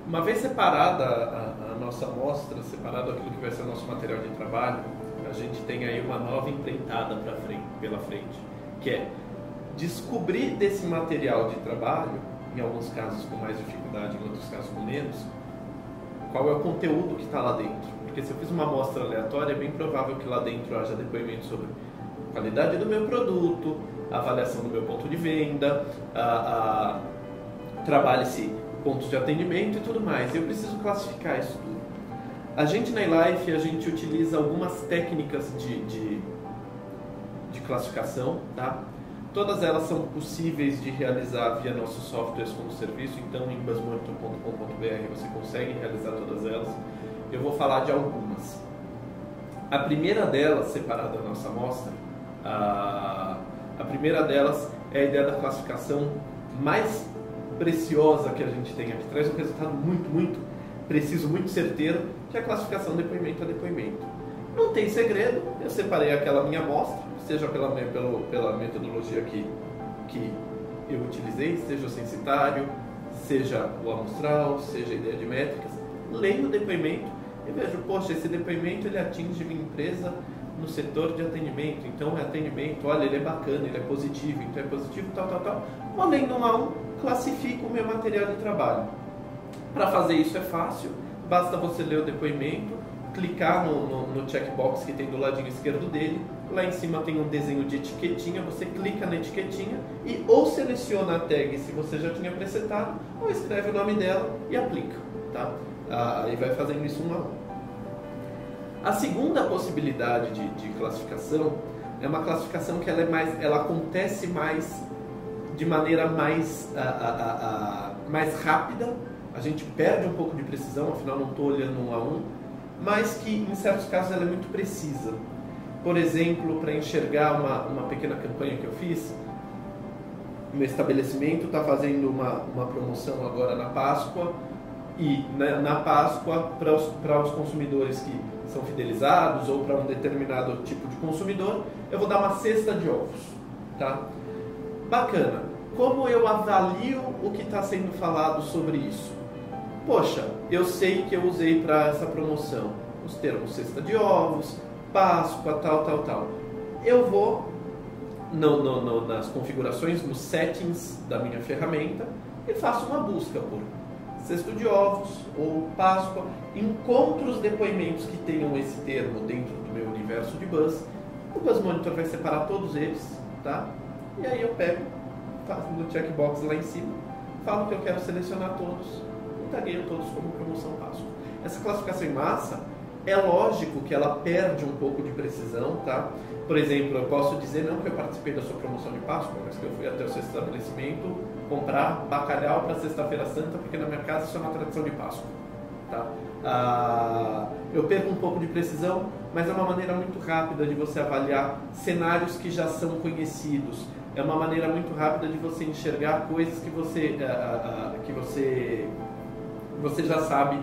Uma vez separada a nossa amostra, separado aquilo que vai ser o nosso material de trabalho, a gente tem aí uma nova empreitada pela frente, que é descobrir desse material de trabalho, em alguns casos com mais dificuldade, em outros casos com menos, qual é o conteúdo que está lá dentro. Porque se eu fiz uma amostra aleatória, é bem provável que lá dentro haja depoimento sobre a qualidade do meu produto, a avaliação do meu ponto de venda, trabalhe-se pontos de atendimento e tudo mais. Eu preciso classificar isso tudo. A gente na eLife, a gente utiliza algumas técnicas de classificação, tá? Todas elas são possíveis de realizar via nossos softwares como serviço, então em buzzmonitor.com.br você consegue realizar todas elas. Eu vou falar de algumas. A primeira delas, separada da nossa amostra, a primeira delas é a ideia da classificação mais preciosa que a gente tem aqui. Traz um resultado muito preciso, muito certeiro, que é a classificação depoimento a depoimento. Não tem segredo, eu separei aquela minha amostra, seja pela metodologia que eu utilizei, seja o censitário, seja o amostral, seja a ideia de métricas, leio o depoimento e vejo, poxa, esse depoimento ele atinge minha empresa no setor de atendimento, então é atendimento, olha, ele é bacana, ele é positivo, então é positivo, tal. Vou lendo um a um, classifico o meu material de trabalho. Para fazer isso é fácil, basta você ler o depoimento, clicar no checkbox que tem do ladinho esquerdo dele, lá em cima tem um desenho de etiquetinha, você clica na etiquetinha e ou seleciona a tag se você já tinha presetado, ou escreve o nome dela e aplica, tá? Aí vai fazendo isso um a um. A segunda possibilidade de classificação é uma classificação que ela acontece de maneira mais rápida, a gente perde um pouco de precisão, afinal não estou olhando um a um, mas que em certos casos ela é muito precisa. Por exemplo, para enxergar uma pequena campanha que eu fiz, meu estabelecimento está fazendo uma promoção agora na Páscoa, e na Páscoa, para os consumidores que são fidelizados ou para um determinado tipo de consumidor, eu vou dar uma cesta de ovos, tá? Bacana. Como eu avalio o que está sendo falado sobre isso? Poxa, eu sei que eu usei para essa promoção os termos cesta de ovos, Páscoa, tal. Eu vou nas configurações, nos settings da minha ferramenta e faço uma busca por cesto de ovos ou Páscoa, encontro os depoimentos que tenham esse termo dentro do meu universo de Buzz. O Buzz Monitor vai separar todos eles, tá? E aí eu pego, faço no checkbox lá em cima, falo que eu quero selecionar todos e tagueio todos como promoção Páscoa. Essa classificação em massa, é lógico que ela perde um pouco de precisão, tá? Por exemplo, eu posso dizer não que eu participei da sua promoção de Páscoa, mas que eu fui até o seu estabelecimento comprar bacalhau para Sexta-feira Santa, porque na minha casa isso é uma tradição de Páscoa, tá? Eu perco um pouco de precisão, mas é uma maneira muito rápida de você avaliar cenários que já são conhecidos. É uma maneira muito rápida de você enxergar coisas que você já sabe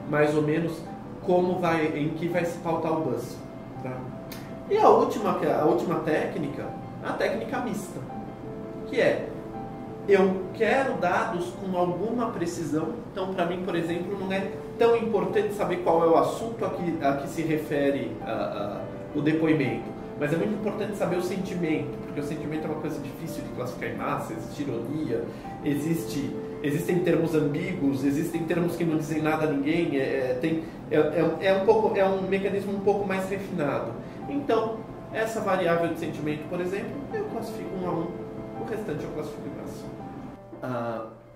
mais ou menos em que vai se pautar o Buzz, tá? E a última técnica, a técnica mista, que é, eu quero dados com alguma precisão, então para mim, por exemplo, não é tão importante saber qual é o assunto a que se refere o depoimento, mas é muito importante saber o sentimento, porque o sentimento é uma coisa difícil de classificar em massa, existe ironia, existem termos ambíguos, existem termos que não dizem nada a ninguém, é um mecanismo um pouco mais refinado. Então, essa variável de sentimento, por exemplo, eu classifico um a um, o restante eu classifico em massa.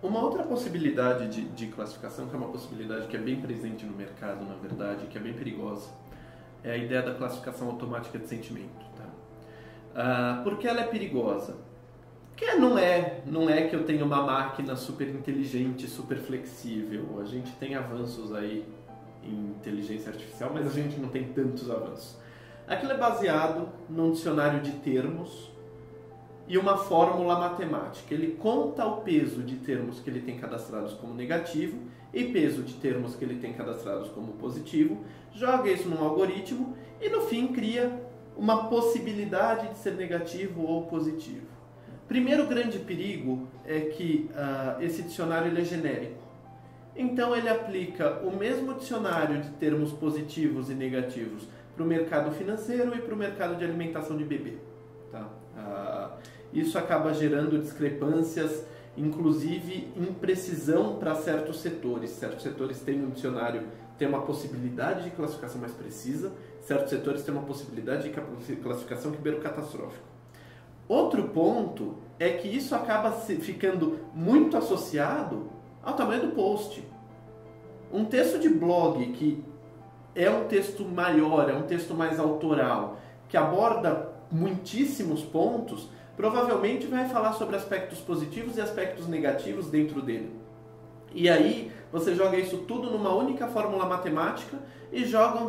Uma outra possibilidade de classificação, que é uma possibilidade que é bem presente no mercado, na verdade, que é bem perigosa, é a ideia da classificação automática de sentimento, tá? Por que ela é perigosa? Porque não é que eu tenho uma máquina super inteligente, super flexível. A gente tem avanços aí em inteligência artificial, mas a gente não tem tantos avanços. Aquilo é baseado num dicionário de termos e uma fórmula matemática. Ele conta o peso de termos que ele tem cadastrados como negativo e peso de termos que ele tem cadastrados como positivo, joga isso num algoritmo e no fim cria uma possibilidade de ser negativo ou positivo. Primeiro grande perigo é que esse dicionário ele é genérico. Então ele aplica o mesmo dicionário de termos positivos e negativos para o mercado financeiro e para o mercado de alimentação de bebê. Tá? Isso acaba gerando discrepâncias, inclusive imprecisão para certos setores. Certos setores têm um dicionário, tem uma possibilidade de classificação mais precisa, certos setores têm uma possibilidade de classificação que beira o catastrófico. Outro ponto é que isso acaba ficando muito associado ao tamanho do post. Um texto de blog que é um texto maior, é um texto mais autoral, que aborda muitíssimos pontos, provavelmente vai falar sobre aspectos positivos e aspectos negativos dentro dele. E aí você joga isso tudo numa única fórmula matemática e joga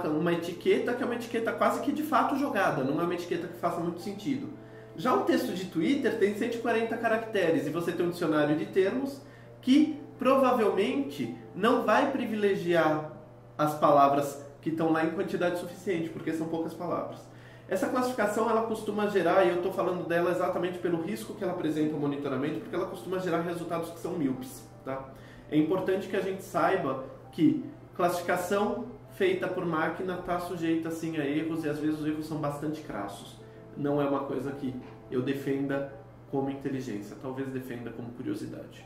uma etiqueta que é uma etiqueta quase que de fato jogada, não é uma etiqueta que faça muito sentido. Já um texto de Twitter tem 140 caracteres e você tem um dicionário de termos que provavelmente não vai privilegiar as palavras que estão lá em quantidade suficiente, porque são poucas palavras. Essa classificação ela costuma gerar, e eu estou falando dela exatamente pelo risco que ela apresenta ao monitoramento, porque ela costuma gerar resultados que são míopes. Tá? É importante que a gente saiba que classificação feita por máquina está sujeita sim a erros, e às vezes os erros são bastante crassos. Não é uma coisa que eu defenda como inteligência, talvez defenda como curiosidade.